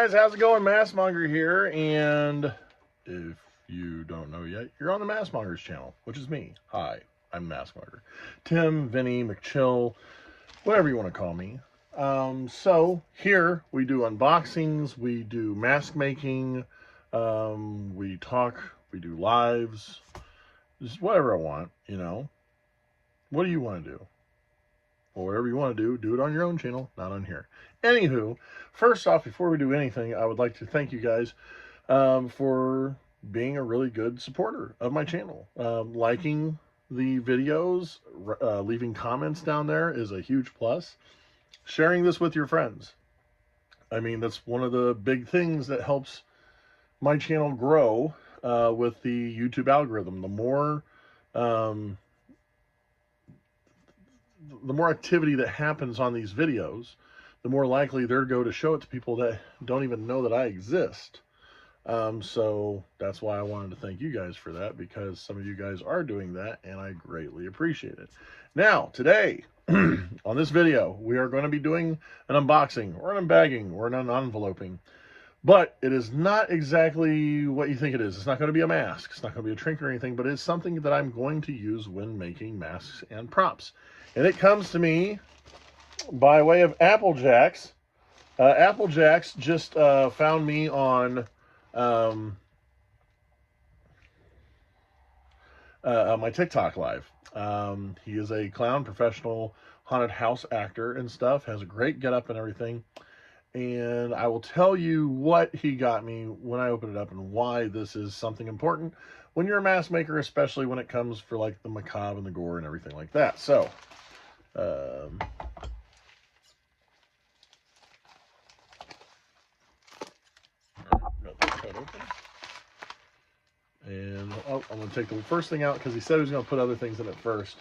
guys, how's it going? MaskMonger here, and if you don't know yet, you're on the MaskMonger's channel, which is me. Hi, I'm MaskMonger. Tim, Vinny, McChill, whatever you want to call me. So here we do unboxings, we do mask making, we talk, we do lives, just whatever I want, you know. What do you want to do? Well, whatever you want to do it on your own channel, not on here. Anywho, first off, before we do anything, I would like to thank you guys for being a really good supporter of my channel. Liking the videos, leaving comments down there is a huge plus. Sharing this with your friends. I mean, that's one of the big things that helps my channel grow with the YouTube algorithm. The more activity that happens on these videos, the more likely they're going to show it to people that don't even know that I exist. So that's why I wanted to thank you guys for that, because some of you guys are doing that, and I greatly appreciate it. Now, today, on this video, we are going to be doing an unboxing, or an unbagging, or an enveloping. But it is not exactly what you think it is. It's not going to be a mask. It's not going to be a trinket or anything, but it's something that I'm going to use when making masks and props. And it comes to me by way of Apple Jacks. Apple Jacks just found me on my TikTok live. He is a clown, professional haunted house actor and stuff. Has a great getup and everything. And I will tell you what he got me when I open it up and why this is something important when you're a mask maker, especially when it comes for like the macabre and the gore and everything like that. So, and I'm going to take the first thing out because he said he was going to put other things in it first.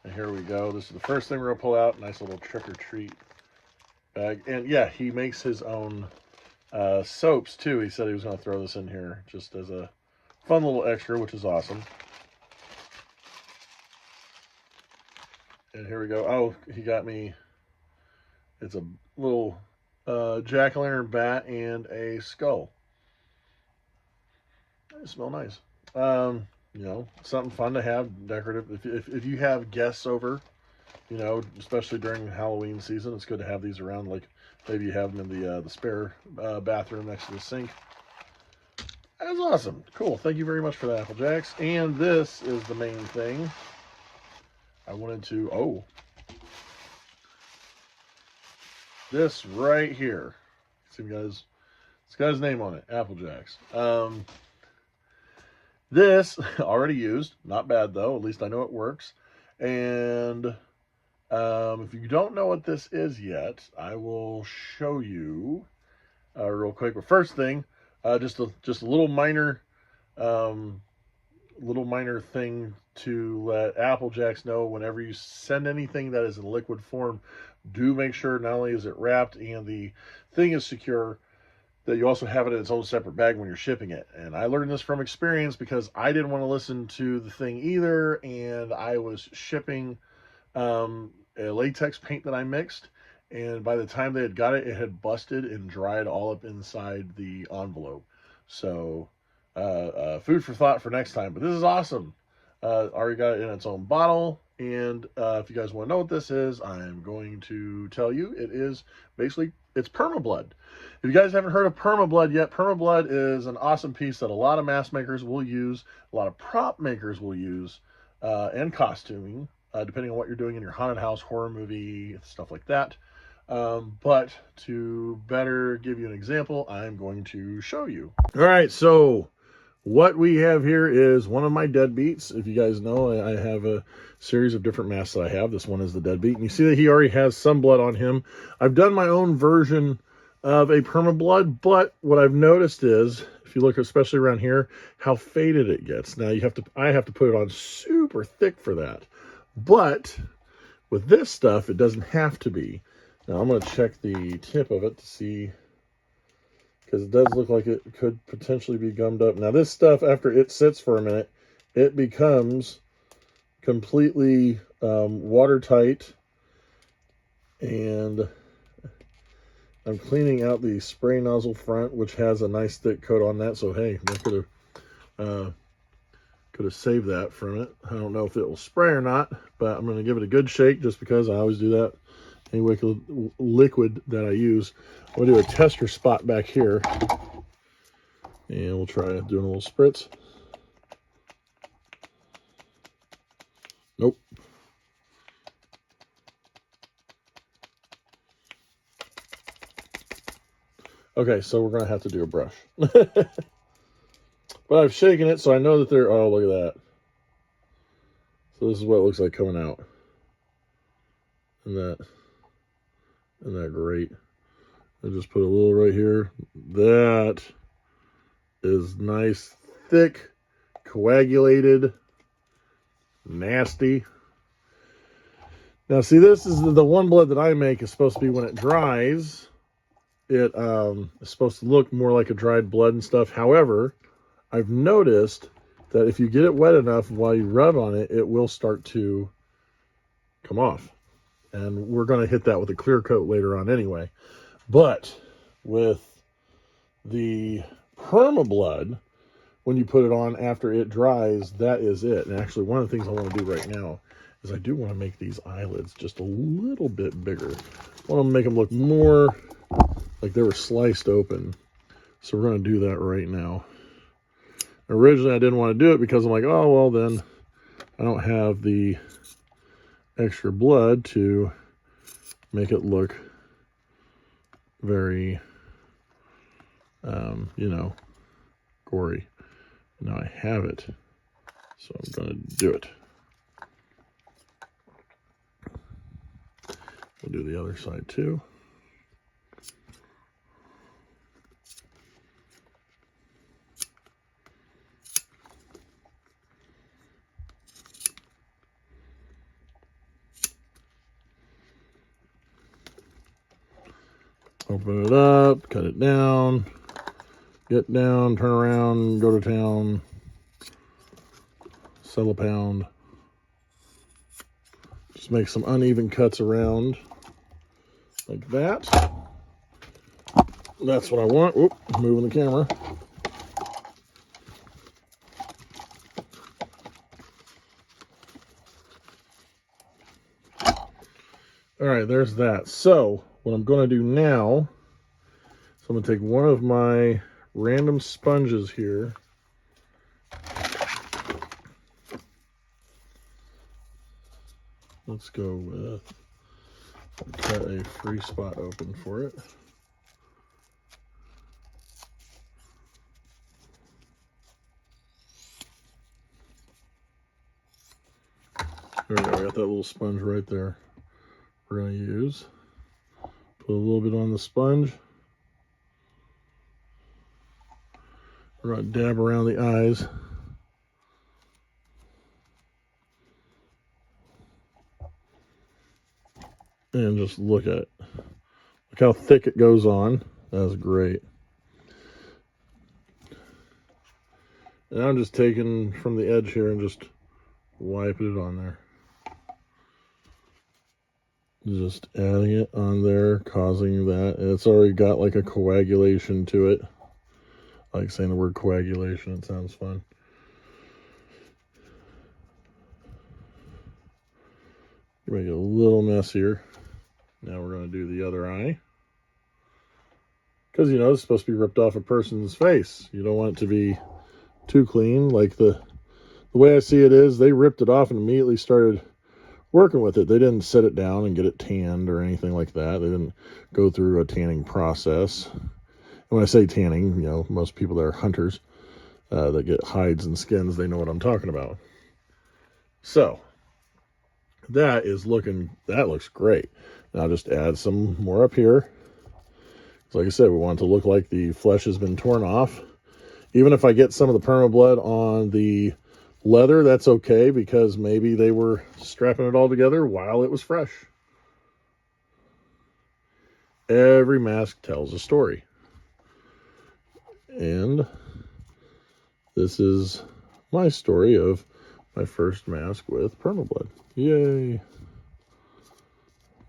And here we go. This is the first thing we're going to pull out. Nice little trick-or-treat bag. And yeah, he makes his own soaps too. He said he was going to throw this in here just as a fun little extra, which is awesome. And here we go. Oh, he got me, it's a little jack-o'-lantern bat and a skull. They smell nice. You know, something fun to have, decorative. If you have guests over, you know, especially during Halloween season, it's good to have these around. Like maybe you have them in the spare bathroom next to the sink. That's awesome. Cool. Thank you very much for that, Apple Jacks. And this is the main thing. I wanted to, oh, this right here. See, guys, it's got his name on it, Apple Jacks. This already used, not bad though. At least I know it works. And if you don't know what this is yet, I will show you real quick. But first thing, just a little minor thing to let Apple Jacks know: whenever you send anything that is in liquid form, do make sure not only is it wrapped and the thing is secure, that you also have it in its own separate bag when you're shipping it. And I learned this from experience because I didn't want to listen to the thing either, and I was shipping a latex paint that I mixed, and by the time they had got it, it had busted and dried all up inside the envelope. So food for thought for next time. But this is awesome. Already got it in its own bottle. And if you guys want to know what this is, I'm going to tell you. It is basically, it's permablood. If you guys haven't heard of permablood yet, permablood is an awesome piece that a lot of mask makers will use, a lot of prop makers will use, and costuming, depending on what you're doing in your haunted house, horror movie, stuff like that. But to better give you an example, I'm going to show you. All right, so what we have here is one of my deadbeats. If you guys know, I have a series of different masks that I have. This one is the deadbeat. And you see that he already has some blood on him. I've done my own version of a permablood, but what I've noticed is, if you look especially around here, how faded it gets. Now I have to put it on super thick for that. But with this stuff, it doesn't have to be. Now I'm going to check the tip of it to see, because it does look like it could potentially be gummed up. Now this stuff, after it sits for a minute, it becomes completely watertight, and I'm cleaning out the spray nozzle front, which has a nice thick coat on that. So hey, they could have saved that from it. I don't know if it will spray or not, but I'm going to give it a good shake just because I always do that. Any liquid that I use, I'm going to do a tester spot back here, and we'll try doing a little spritz. Nope. Okay, so we're going to have to do a brush. But I've shaken it, so I know that they're... Oh, look at that. So this is what it looks like coming out. Isn't that great? I just put a little right here. That is nice, thick, coagulated, nasty. Now, see, this is the one blood that I make is supposed to be when it dries. It is supposed to look more like a dried blood and stuff. However, I've noticed that if you get it wet enough while you rub on it, it will start to come off. And we're going to hit that with a clear coat later on anyway. But with the perma blood, when you put it on after it dries, that is it. And actually, one of the things I want to do right now is I do want to make these eyelids just a little bit bigger. I want to make them look more like they were sliced open. So we're going to do that right now. Originally, I didn't want to do it because I'm like, oh, well, then I don't have the extra blood to make it look very, gory. Now I have it, so I'm going to do it. We'll do the other side too. Open it up, cut it down, get down, turn around, go to town, sell a pound. Just make some uneven cuts around like that. That's what I want. Oop, moving the camera. All right, there's that. So what I'm going to do now, so I'm going to take one of my random sponges here. Let's go with, cut a free spot open for it. There we go, I got that little sponge right there. We're going to use, put a little bit on the sponge. We're going to dab around the eyes. And just look at it. Look how thick it goes on. That's great. And I'm just taking from the edge here and just wiping it on there. Just adding it on there, causing that. And it's already got like a coagulation to it. I like saying the word coagulation, it sounds fun. Make it a little messier. Now we're going to do the other eye. Because, it's supposed to be ripped off a person's face. You don't want it to be too clean. Like the way I see it is, they ripped it off and immediately started working with it. They didn't set it down and get it tanned or anything like that. They didn't go through a tanning process. And when I say tanning, most people that are hunters that get hides and skins, they know what I'm talking about. So that looks great. Now just add some more up here. Like I said, we want it to look like the flesh has been torn off. Even if I get some of the perma blood on the leather, that's okay, because maybe they were strapping it all together while it was fresh. Every mask tells a story. And this is my story of my first mask with perma blood. Yay.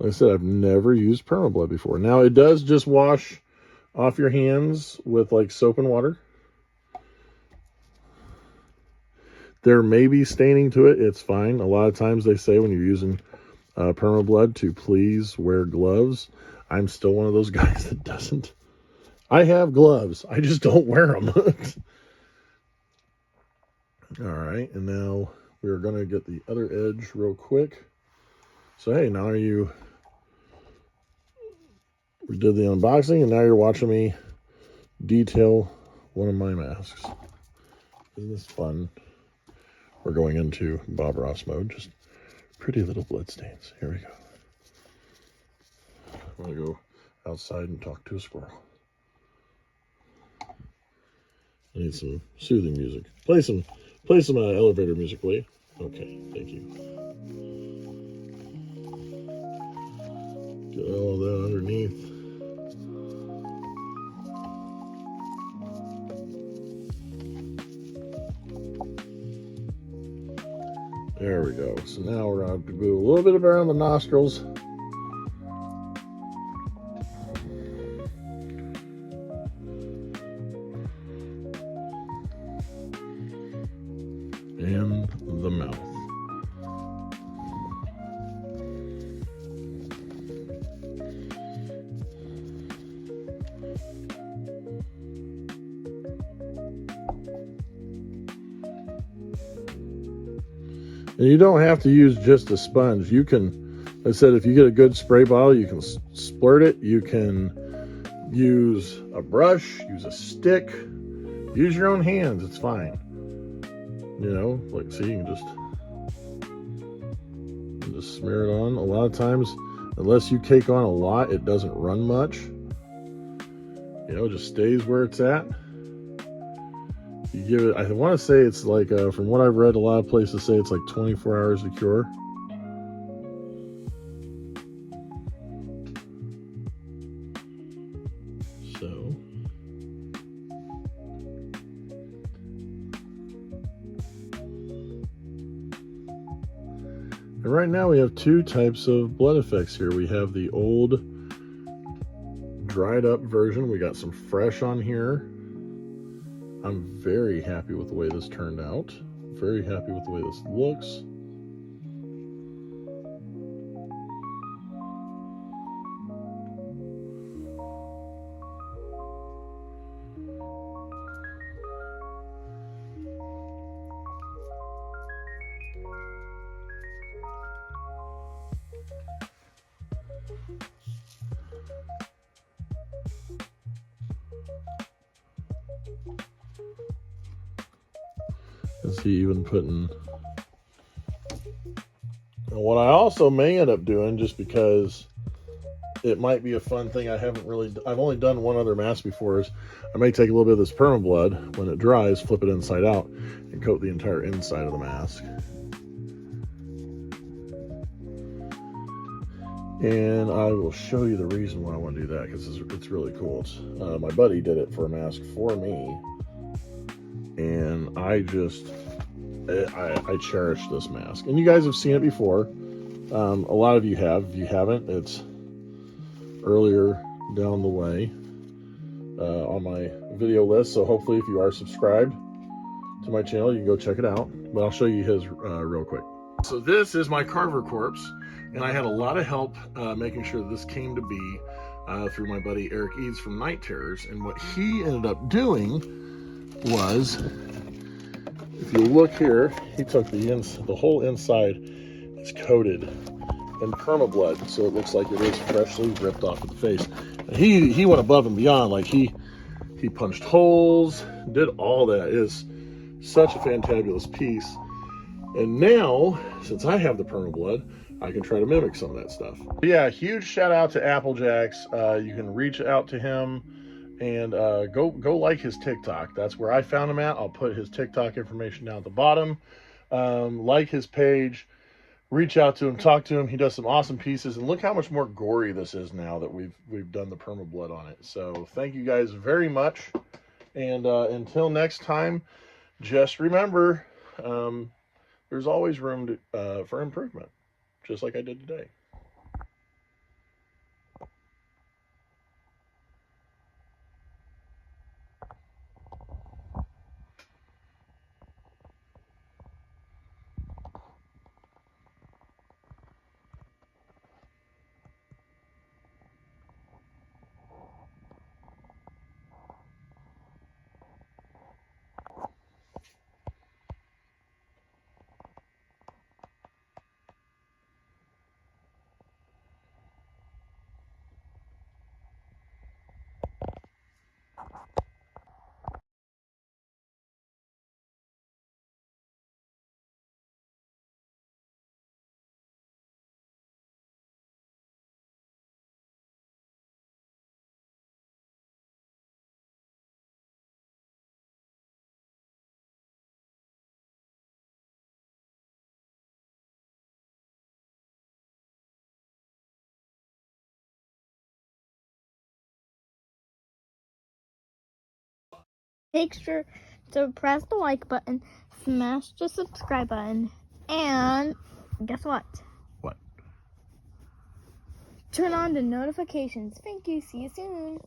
Like I said, I've never used PermaBlood before. Now, it does just wash off your hands with like soap and water. There may be staining to it. It's fine. A lot of times they say when you're using PermaBlood to please wear gloves. I'm still one of those guys that doesn't. I have gloves. I just don't wear them. All right. And now we're going to get the other edge real quick. So, hey, now we did the unboxing, and now you're watching me detail one of my masks. Isn't this fun? We're going into Bob Ross mode. Just pretty little blood stains. Here we go. I'm going to go outside and talk to a squirrel. I need some soothing music. Play some elevator music, will you? Okay, thank you. Get all that underneath. There we go. So now we're going to do a little bit around the nostrils. And the mouth. And you don't have to use just a sponge. You can, like I said, if you get a good spray bottle, you can splurt it. You can use a brush, use a stick, use your own hands. It's fine. You know, like, see, you can just smear it on. A lot of times, unless you take on a lot, it doesn't run much. You know, it just stays where it's at. You give it, I want to say it's like, from what I've read, a lot of places say it's like 24 hours to cure. So, and right now we have two types of blood effects here. We have the old dried up version. We got some fresh on here. I'm very happy with the way this turned out. Very happy with the way this looks. Is he even putting... And what I also may end up doing, just because it might be a fun thing, I've only done one other mask before, is I may take a little bit of this PermaBlood, when it dries, flip it inside out, and coat the entire inside of the mask. And I will show you the reason why I want to do that, because it's really cool. My buddy did it for a mask for me, and I cherish this mask. And you guys have seen it before. A lot of you have. If you haven't, it's earlier down the way on my video list. So hopefully if you are subscribed to my channel, you can go check it out. But I'll show you his real quick. So this is my Carver corpse, and I had a lot of help making sure this came to be through my buddy Eric Eads from Night Terrors. And what he ended up doing was, if you look here, he took the whole inside is coated in PermaBlood, so it looks like it is freshly ripped off of the face. And he went above and beyond. Like he punched holes, did all that. It is such a fantabulous piece. And now, since I have the PermaBlood, I can try to mimic some of that stuff. Yeah, huge shout out to Applejacks. You can reach out to him and go like his TikTok. That's where I found him at. I'll put his TikTok information down at the bottom. Like his page, reach out to him, talk to him. He does some awesome pieces, and look how much more gory this is now that we've done the PermaBlood on it. So thank you guys very much, and until next time, just remember, there's always room for improvement, just like I did today. Make sure to press the like button, smash the subscribe button, and guess what? What? Turn on the notifications. Thank you. See you soon.